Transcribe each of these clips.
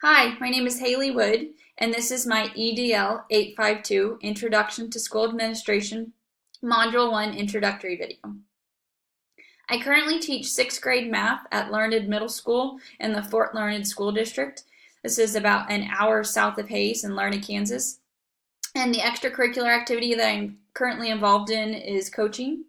Hi, my name is Haley Wood, and this is my EDL 852 Introduction to School Administration Module 1 Introductory video. I currently teach 6th grade math at Learned Middle School in the Fort Learned School District. This is about an hour south of Hays in Learned, Kansas. And the extracurricular activity that I'm currently involved in is coaching.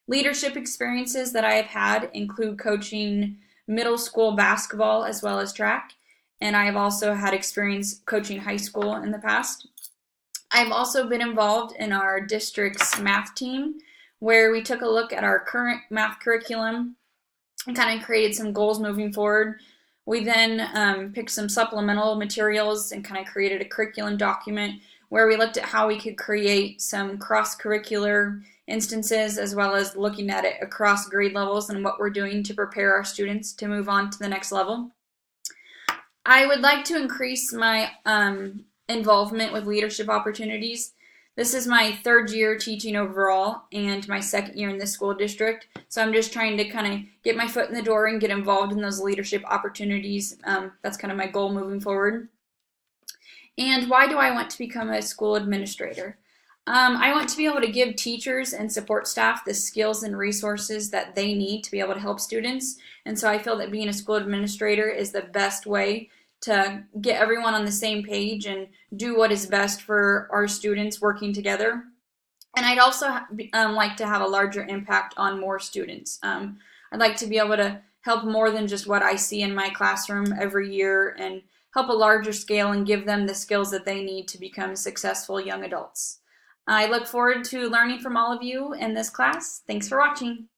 Leadership experiences that I have had include coaching middle school basketball as well as track. And I have also had experience coaching high school in the past. I've also been involved in our district's math team, where we took a look at our current math curriculum and kind of created some goals moving forward. We then picked some supplemental materials and kind of created a curriculum document where we looked at how we could create some cross-curricular instances, as well as looking at it across grade levels and what we're doing to prepare our students to move on to the next level. I would like to increase my involvement with leadership opportunities. This is my 3rd year teaching overall and my 2nd year in this school district. So I'm just trying to kind of get my foot in the door and get involved in those leadership opportunities. That's kind of my goal moving forward. And why do I want to become a school administrator? I want to be able to give teachers and support staff the skills and resources that they need to be able to help students. And so I feel that being a school administrator is the best way to get everyone on the same page and do what is best for our students working together. And I'd also like to have a larger impact on more students. I'd like to be able to help more than just what I see in my classroom every year and help a larger scale and give them the skills that they need to become successful young adults. I look forward to learning from all of you in this class. Thanks for watching.